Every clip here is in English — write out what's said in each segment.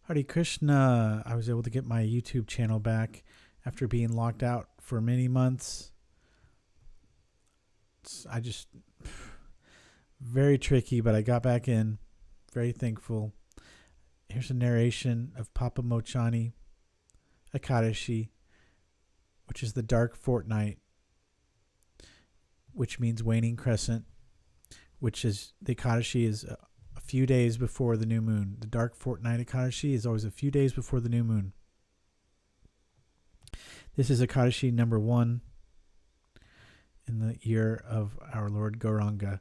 Hare Krishna. I was able to get my YouTube channel back after being locked out for many months. I just, very tricky, but I got back in. Very thankful. Here's a narration of Papamochani Ekadashi, which is the dark fortnight, which means waning crescent, which is the Ekadashi is a few days before the new moon. The dark fortnight Ekadashi is always a few days before the new moon. This is Ekadashi number 1 in the year of our Lord Gauranga.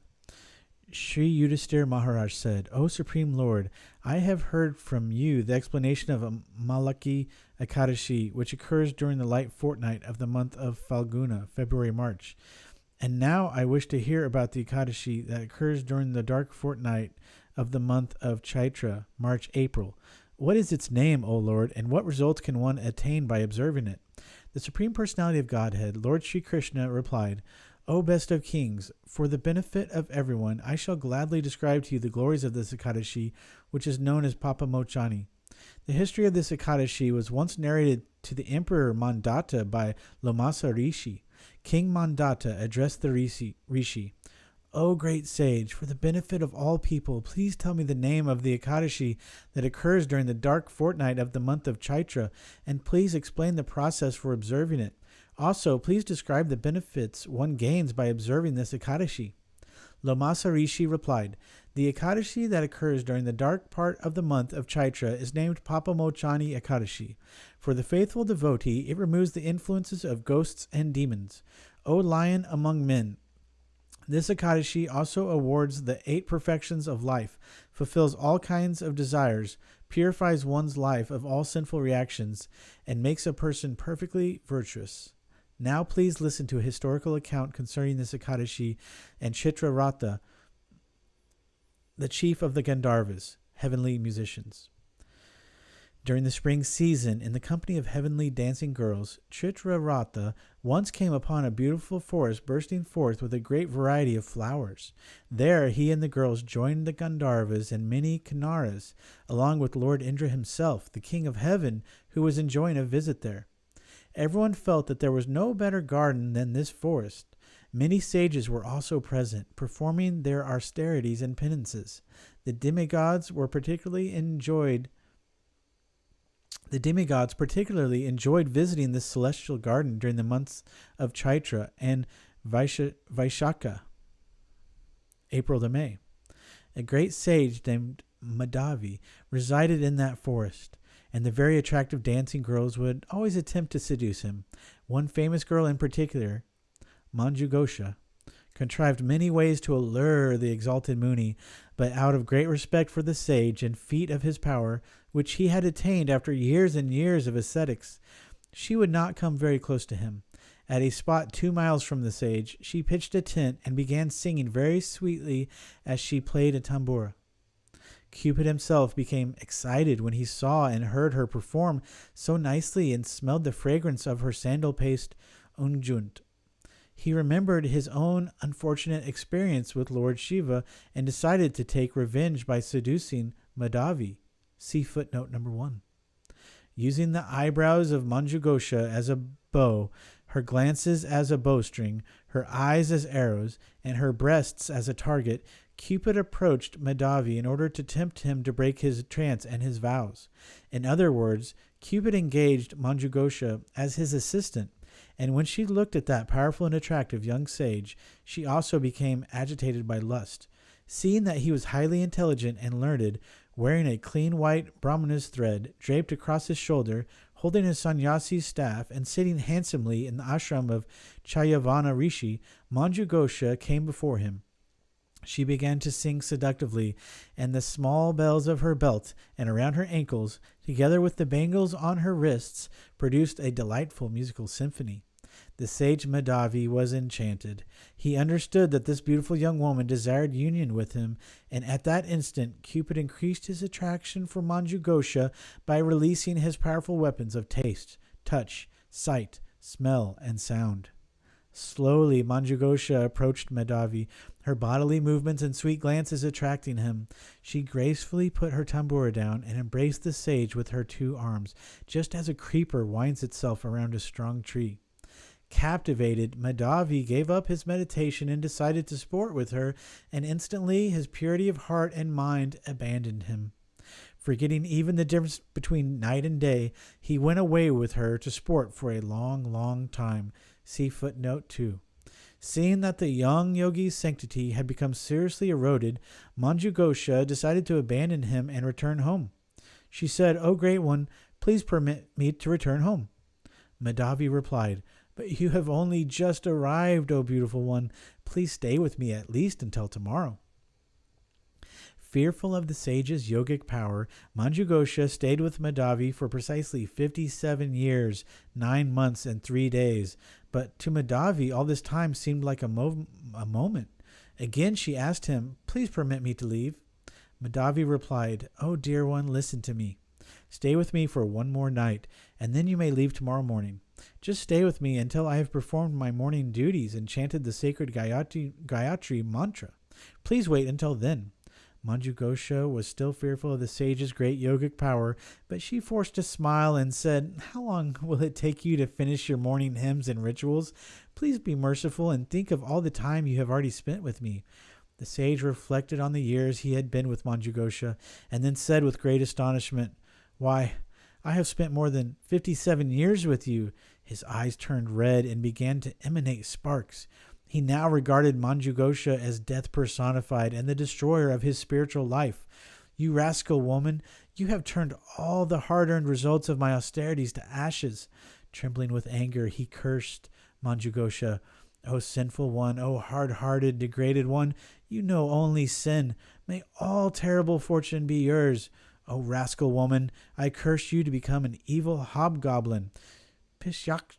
Sri Yudhisthira Maharaj said, O Supreme Lord, I have heard from you the explanation of a Malaki Ekadashi, which occurs during the light fortnight of the month of Falguna, February-March. And now I wish to hear about the Ekadashi that occurs during the dark fortnight of the month of Chaitra, March-April. What is its name, O Lord, and what results can one attain by observing it? The Supreme Personality of Godhead, Lord Sri Krishna, replied, O best of kings, for the benefit of everyone, I shall gladly describe to you the glories of this Ekadashi, which is known as Papamochani. The history of this Ekadashi was once narrated to the Emperor Mandata by Lomasa Rishi. King Mandata addressed the Rishi, O great sage, for the benefit of all people, please tell me the name of the Ekadashi that occurs during the dark fortnight of the month of Chaitra, and please explain the process for observing it. Also, please describe the benefits one gains by observing this Ekadashi. Lomasa Rishi replied, The Ekadashi that occurs during the dark part of the month of Chaitra is named Papamochani Ekadashi. For the faithful devotee, it removes the influences of ghosts and demons. O lion among men, this Ekadashi also awards the 8 perfections of life, fulfills all kinds of desires, purifies one's life of all sinful reactions, and makes a person perfectly virtuous. Now please listen to a historical account concerning this Ekadashi and Chitraratha, the chief of the Gandharvas, heavenly musicians. During the spring season, in the company of heavenly dancing girls, Chitraratha once came upon a beautiful forest bursting forth with a great variety of flowers. There he and the girls joined the Gandharvas and many Kinnaras, along with Lord Indra himself, the king of heaven, who was enjoying a visit there. Everyone felt that there was no better garden than this forest. Many sages were also present, performing their austerities and penances. The demigods particularly enjoyed visiting this celestial garden during the months of Chaitra and Vaishakha, April to May. A great sage named Madhavi resided in that forest, and the very attractive dancing girls would always attempt to seduce him. One famous girl in particular, Manjughosha, contrived many ways to allure the exalted Muni, but out of great respect for the sage and feat of his power, which he had attained after years and years of ascetics, she would not come very close to him. At a spot 2 miles from the sage, she pitched a tent and began singing very sweetly as she played a tambura. Cupid himself became excited when he saw and heard her perform so nicely and smelled the fragrance of her sandal paste unguent. He remembered his own unfortunate experience with Lord Shiva and decided to take revenge by seducing Madhavi. See footnote number 1. Using the eyebrows of Manjughosha as a bow, her glances as a bowstring, her eyes as arrows, and her breasts as a target, Cupid approached Madhavi in order to tempt him to break his trance and his vows. In other words, Cupid engaged Manjughosha as his assistant, and when she looked at that powerful and attractive young sage, she also became agitated by lust. Seeing that he was highly intelligent and learned, wearing a clean white Brahmana's thread draped across his shoulder, holding his sannyasi's staff, and sitting handsomely in the ashram of Chayavana Rishi, Manjughosha came before him. She began to sing seductively, and the small bells of her belt and around her ankles, together with the bangles on her wrists, produced a delightful musical symphony. The sage Madhavi was enchanted. He understood that this beautiful young woman desired union with him, and at that instant Cupid increased his attraction for Manjughosha by releasing his powerful weapons of taste, touch, sight, smell, and sound. Slowly, Manjughosha approached Madhavi, her bodily movements and sweet glances attracting him. She gracefully put her tambura down and embraced the sage with her 2 arms, just as a creeper winds itself around a strong tree. Captivated, Madhavi gave up his meditation and decided to sport with her, and instantly his purity of heart and mind abandoned him. Forgetting even the difference between night and day, he went away with her to sport for a long, long time. See footnote 2. Seeing that the young yogi's sanctity had become seriously eroded, Manjughosha decided to abandon him and return home. She said, "O Great One, please permit me to return home." Madhavi replied, "But you have only just arrived, O beautiful one. Please stay with me at least until tomorrow." Fearful of the sage's yogic power, Manjughosha stayed with Madhavi for precisely 57 years, 9 months, and 3 days. But to Madhavi, all this time seemed like a moment. Again she asked him, "Please permit me to leave." Madhavi replied, "Oh dear one, listen to me. Stay with me for 1 more night, and then you may leave tomorrow morning. Just stay with me until I have performed my morning duties and chanted the sacred Gayatri mantra. Please wait until then." Manjughosha was still fearful of the sage's great yogic power, but she forced a smile and said, "How long will it take you to finish your morning hymns and rituals? Please be merciful and think of all the time you have already spent with me." The sage reflected on the years he had been with Manjughosha, and then said with great astonishment, "Why, I have spent more than 57 years with you." His eyes turned red and began to emanate sparks. He now regarded Manjughosha as death personified and the destroyer of his spiritual life. "You rascal woman, you have turned all the hard-earned results of my austerities to ashes." Trembling with anger, he cursed Manjughosha. "O sinful one, O hard-hearted, degraded one, you know only sin. May all terrible fortune be yours. O rascal woman, I curse you to become an evil hobgoblin. Pishacha."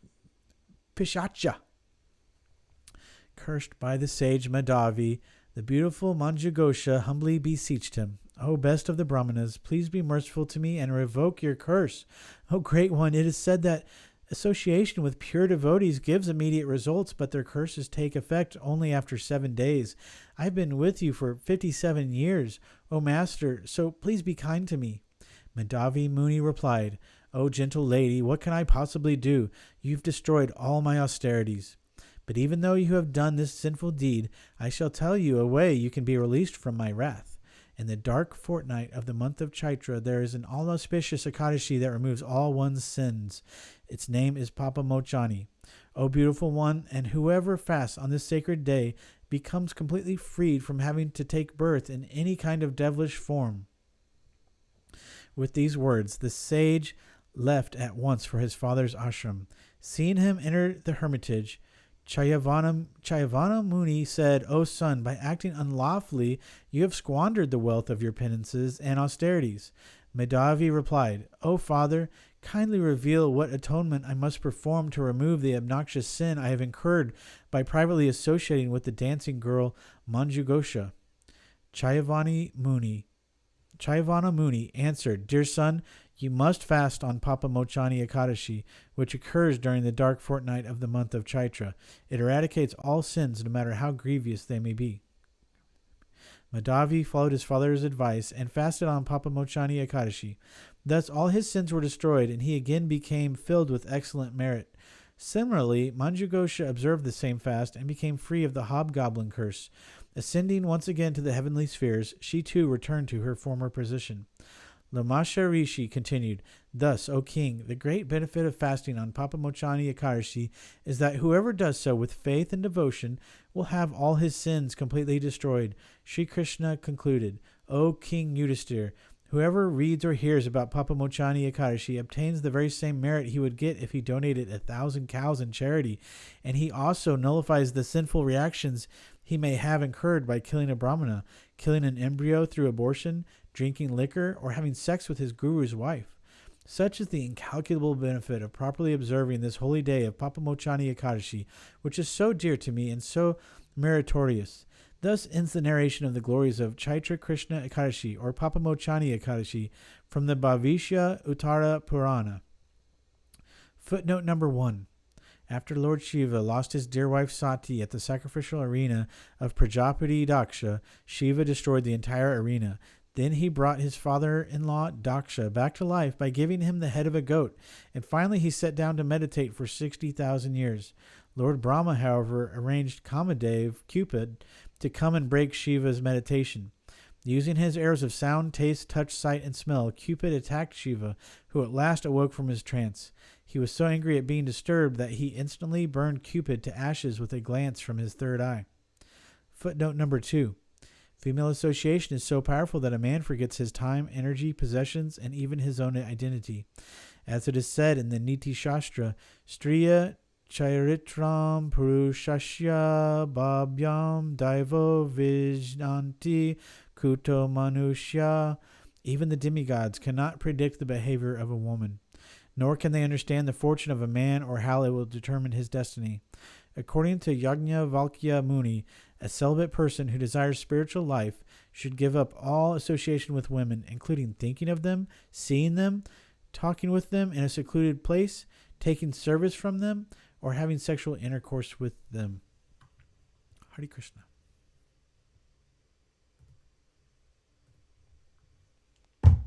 Cursed by the sage Madhavi, the beautiful Manjughosha humbly beseeched him, "O best of the Brahmanas, please be merciful to me and revoke your curse. O Great One, it is said that association with pure devotees gives immediate results, but their curses take effect only after 7 days. I have been with you for 57 years, O Master, so please be kind to me." Madhavi Muni replied, "O gentle lady, what can I possibly do? You've destroyed all my austerities. But even though you have done this sinful deed, I shall tell you a way you can be released from my wrath. In the dark fortnight of the month of Chaitra, there is an all-auspicious Ekadashi that removes all one's sins. Its name is Papamochani. O beautiful one, and whoever fasts on this sacred day becomes completely freed from having to take birth in any kind of devilish form." With these words, the sage left at once for his father's ashram. Seeing him enter the hermitage, Chayavana Muni said, "O son, by acting unlawfully, you have squandered the wealth of your penances and austerities." Madhavi replied, "O father, kindly reveal what atonement I must perform to remove the obnoxious sin I have incurred by privately associating with the dancing girl Manjughosha." Chayavana Muni answered, "Dear son, you must fast on Papamochani Ekadashi, which occurs during the dark fortnight of the month of Chaitra. It eradicates all sins, no matter how grievous they may be." Madhavi followed his father's advice and fasted on Papamochani Ekadashi. Thus all his sins were destroyed, and he again became filled with excellent merit. Similarly, Manjughosha observed the same fast and became free of the hobgoblin curse. Ascending once again to the heavenly spheres, she too returned to her former position. Lamasha Rishi continued, "Thus, O king, the great benefit of fasting on Papamochani Ekadashi is that whoever does so with faith and devotion will have all his sins completely destroyed." Sri Krishna concluded, "O King Yudhisthira, whoever reads or hears about Papamochani Ekadashi obtains the very same merit he would get if he donated 1,000 cows in charity, and he also nullifies the sinful reactions he may have incurred by killing a brahmana, killing an embryo through abortion, drinking liquor, or having sex with his guru's wife. Such is the incalculable benefit of properly observing this holy day of Papamochani Ekadashi, which is so dear to me and so meritorious." Thus ends the narration of the glories of Chaitra Krishna Ekadashi, or Papamochani Ekadashi, from the Bhavishya Uttara Purana. Footnote number 1. After Lord Shiva lost his dear wife Sati at the sacrificial arena of Prajapati Daksha, Shiva destroyed the entire arena. Then he brought his father-in-law Daksha back to life by giving him the head of a goat, and finally he sat down to meditate for 60,000 years. Lord Brahma, however, arranged Kamadev, Cupid, to come and break Shiva's meditation. Using his arrows of sound, taste, touch, sight, and smell, Cupid attacked Shiva, who at last awoke from his trance. He was so angry at being disturbed that he instantly burned Cupid to ashes with a glance from his third eye. Footnote number 2. Female association is so powerful that a man forgets his time, energy, possessions, and even his own identity. As it is said in the Niti Shastra, Striya Chairitram Purushasya Bhabyam Daivo Vijnanti Kuto Manushya. Even the demigods cannot predict the behavior of a woman, nor can they understand the fortune of a man or how it will determine his destiny. According to Yajnavalkya Muni, a celibate person who desires spiritual life should give up all association with women, including thinking of them, seeing them, talking with them in a secluded place, taking service from them, or having sexual intercourse with them. Hare Krishna.